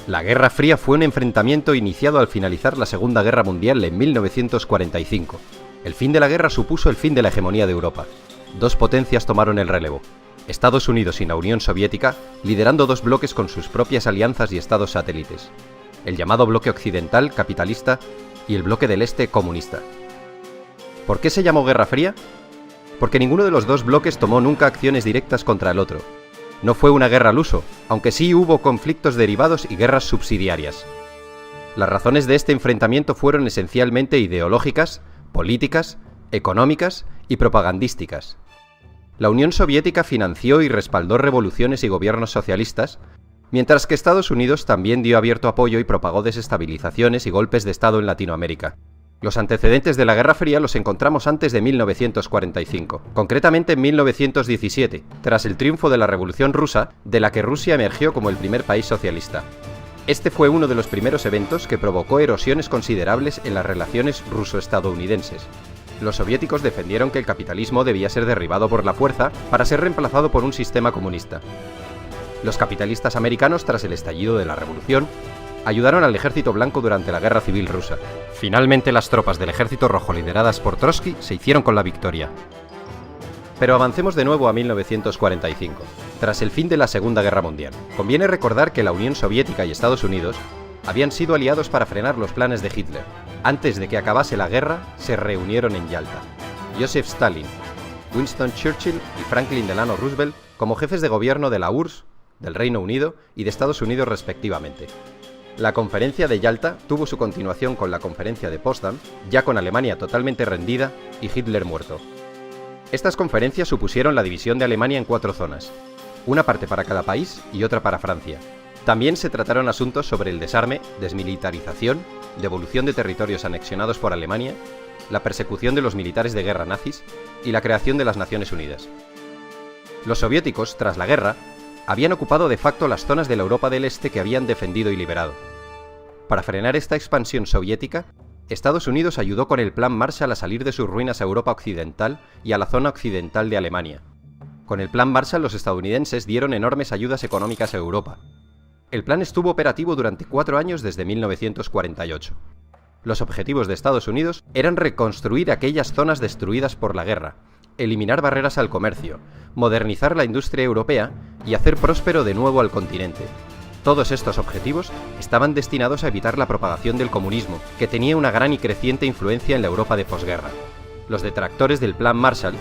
La Guerra Fría fue un enfrentamiento iniciado al finalizar la Segunda Guerra Mundial en 1945. El fin de la guerra supuso el fin de la hegemonía de Europa. Dos potencias tomaron el relevo: Estados Unidos y la Unión Soviética, liderando dos bloques con sus propias alianzas y estados satélites: el llamado bloque occidental capitalista y el bloque del este comunista. ¿Por qué se llamó Guerra Fría? Porque ninguno de los dos bloques tomó nunca acciones directas contra el otro. No fue una guerra al uso, aunque sí hubo conflictos derivados y guerras subsidiarias. Las razones de este enfrentamiento fueron esencialmente ideológicas, políticas, económicas y propagandísticas. La Unión Soviética financió y respaldó revoluciones y gobiernos socialistas, mientras que Estados Unidos también dio abierto apoyo y propagó desestabilizaciones y golpes de Estado en Latinoamérica. Los antecedentes de la Guerra Fría los encontramos antes de 1945, concretamente en 1917, tras el triunfo de la Revolución Rusa, de la que Rusia emergió como el primer país socialista. Este fue uno de los primeros eventos que provocó erosiones considerables en las relaciones ruso-estadounidenses. Los soviéticos defendieron que el capitalismo debía ser derribado por la fuerza para ser reemplazado por un sistema comunista. Los capitalistas americanos, tras el estallido de la Revolución, ayudaron al Ejército Blanco durante la Guerra Civil Rusa. Finalmente, las tropas del Ejército Rojo lideradas por Trotsky se hicieron con la victoria. Pero avancemos de nuevo a 1945, tras el fin de la Segunda Guerra Mundial. Conviene recordar que la Unión Soviética y Estados Unidos habían sido aliados para frenar los planes de Hitler. Antes de que acabase la guerra, se reunieron en Yalta. Joseph Stalin, Winston Churchill y Franklin Delano Roosevelt como jefes de gobierno de la URSS, del Reino Unido y de Estados Unidos respectivamente. La conferencia de Yalta tuvo su continuación con la conferencia de Potsdam, ya con Alemania totalmente rendida y Hitler muerto. Estas conferencias supusieron la división de Alemania en 4 zonas, una parte para cada país y otra para Francia. También se trataron asuntos sobre el desarme, desmilitarización, devolución de territorios anexionados por Alemania, la persecución de los militares de guerra nazis y la creación de las Naciones Unidas. Los soviéticos, tras la guerra, habían ocupado de facto las zonas de la Europa del Este que habían defendido y liberado. Para frenar esta expansión soviética, Estados Unidos ayudó con el Plan Marshall a salir de sus ruinas a Europa Occidental y a la zona occidental de Alemania. Con el Plan Marshall, los estadounidenses dieron enormes ayudas económicas a Europa. El plan estuvo operativo durante 4 años desde 1948. Los objetivos de Estados Unidos eran reconstruir aquellas zonas destruidas por la guerra, eliminar barreras al comercio, modernizar la industria europea y hacer próspero de nuevo al continente. Todos estos objetivos estaban destinados a evitar la propagación del comunismo, que tenía una gran y creciente influencia en la Europa de posguerra. Los detractores del Plan Marshall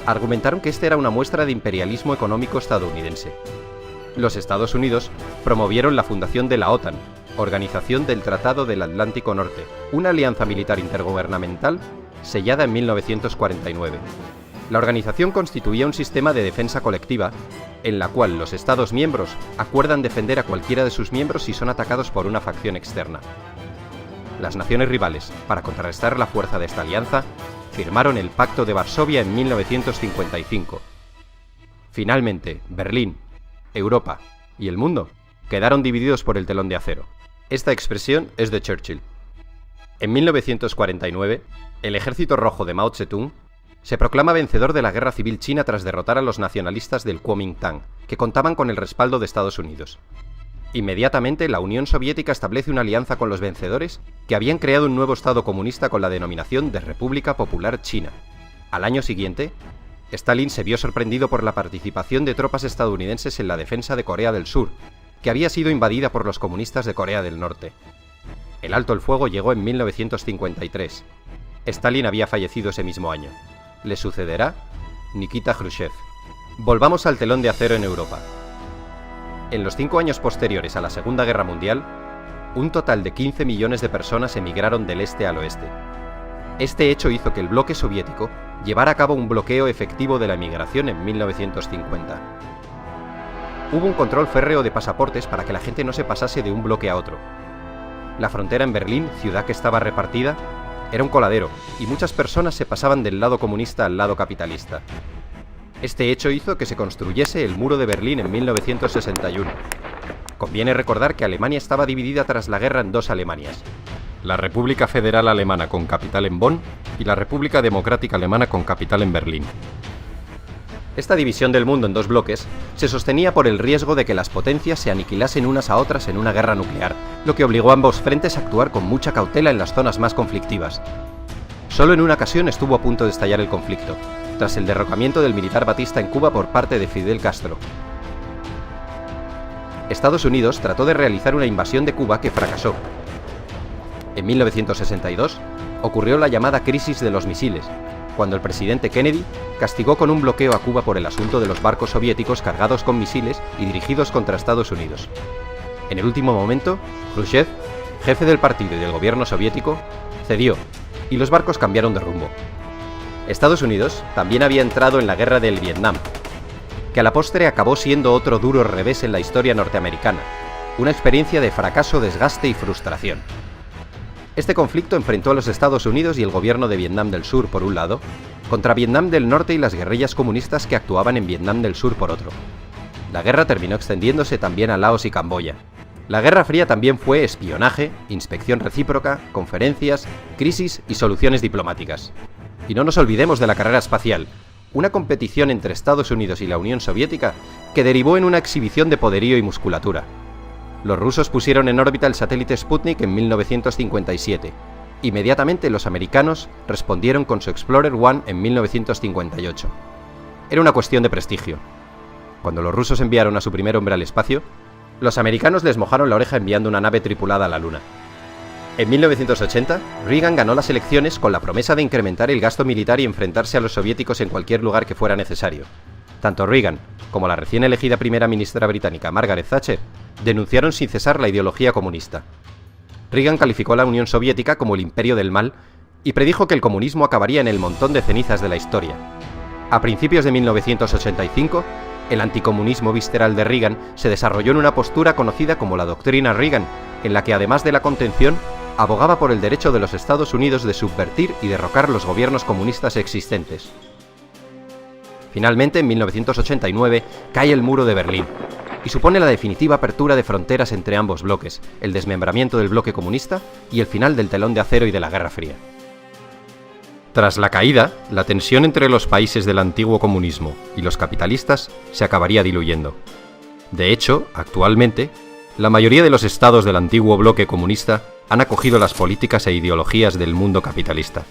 argumentaron que este era una muestra de imperialismo económico estadounidense. Los Estados Unidos promovieron la fundación de la OTAN, Organización del Tratado del Atlántico Norte, una alianza militar intergubernamental sellada en 1949. La organización constituía un sistema de defensa colectiva, en la cual los Estados miembros acuerdan defender a cualquiera de sus miembros si son atacados por una facción externa. Las naciones rivales, para contrarrestar la fuerza de esta alianza, firmaron el Pacto de Varsovia en 1955. Finalmente, Berlín, Europa y el mundo quedaron divididos por el telón de acero. Esta expresión es de Churchill. En 1949, el Ejército Rojo de Mao Zedong se proclama vencedor de la Guerra Civil China tras derrotar a los nacionalistas del Kuomintang, que contaban con el respaldo de Estados Unidos. Inmediatamente, la Unión Soviética establece una alianza con los vencedores, que habían creado un nuevo Estado comunista con la denominación de República Popular China. Al año siguiente, Stalin se vio sorprendido por la participación de tropas estadounidenses en la defensa de Corea del Sur, que había sido invadida por los comunistas de Corea del Norte. El alto el fuego llegó en 1953. Stalin había fallecido ese mismo año. Le sucederá Nikita Khrushchev. Volvamos al telón de acero en Europa. En los 5 años posteriores a la Segunda Guerra Mundial, un total de 15 millones de personas emigraron del este al oeste. Este hecho hizo que el bloque soviético llevara a cabo un bloqueo efectivo de la emigración en 1950. Hubo un control férreo de pasaportes para que la gente no se pasase de un bloque a otro. La frontera en Berlín, ciudad que estaba repartida, era un coladero, y muchas personas se pasaban del lado comunista al lado capitalista. Este hecho hizo que se construyese el Muro de Berlín en 1961. Conviene recordar que Alemania estaba dividida tras la guerra en 2 Alemanias: la República Federal Alemana con capital en Bonn y la República Democrática Alemana con capital en Berlín. Esta división del mundo en dos bloques se sostenía por el riesgo de que las potencias se aniquilasen unas a otras en una guerra nuclear, lo que obligó a ambos frentes a actuar con mucha cautela en las zonas más conflictivas. Solo en una ocasión estuvo a punto de estallar el conflicto, tras el derrocamiento del militar Batista en Cuba por parte de Fidel Castro. Estados Unidos trató de realizar una invasión de Cuba que fracasó. En 1962 ocurrió la llamada crisis de los misiles, cuando el presidente Kennedy castigó con un bloqueo a Cuba por el asunto de los barcos soviéticos cargados con misiles y dirigidos contra Estados Unidos. En el último momento, Khrushchev, jefe del partido y del gobierno soviético, cedió, y los barcos cambiaron de rumbo. Estados Unidos también había entrado en la guerra del Vietnam, que a la postre acabó siendo otro duro revés en la historia norteamericana, una experiencia de fracaso, desgaste y frustración. Este conflicto enfrentó a los Estados Unidos y el gobierno de Vietnam del Sur por un lado, contra Vietnam del Norte y las guerrillas comunistas que actuaban en Vietnam del Sur por otro. La guerra terminó extendiéndose también a Laos y Camboya. La Guerra Fría también fue espionaje, inspección recíproca, conferencias, crisis y soluciones diplomáticas. Y no nos olvidemos de la carrera espacial, una competición entre Estados Unidos y la Unión Soviética que derivó en una exhibición de poderío y musculatura. Los rusos pusieron en órbita el satélite Sputnik en 1957. Inmediatamente los americanos respondieron con su Explorer 1 en 1958. Era una cuestión de prestigio. Cuando los rusos enviaron a su primer hombre al espacio, los americanos les mojaron la oreja enviando una nave tripulada a la Luna. En 1980, Reagan ganó las elecciones con la promesa de incrementar el gasto militar y enfrentarse a los soviéticos en cualquier lugar que fuera necesario. Tanto Reagan como la recién elegida primera ministra británica Margaret Thatcher denunciaron sin cesar la ideología comunista. Reagan calificó a la Unión Soviética como el imperio del mal y predijo que el comunismo acabaría en el montón de cenizas de la historia. A principios de 1985, el anticomunismo visceral de Reagan se desarrolló en una postura conocida como la doctrina Reagan, en la que además de la contención, abogaba por el derecho de los Estados Unidos de subvertir y derrocar los gobiernos comunistas existentes. Finalmente, en 1989, cae el muro de Berlín, y supone la definitiva apertura de fronteras entre ambos bloques, el desmembramiento del bloque comunista y el final del telón de acero y de la Guerra Fría. Tras la caída, la tensión entre los países del antiguo comunismo y los capitalistas se acabaría diluyendo. De hecho, actualmente, la mayoría de los estados del antiguo bloque comunista han acogido las políticas e ideologías del mundo capitalista.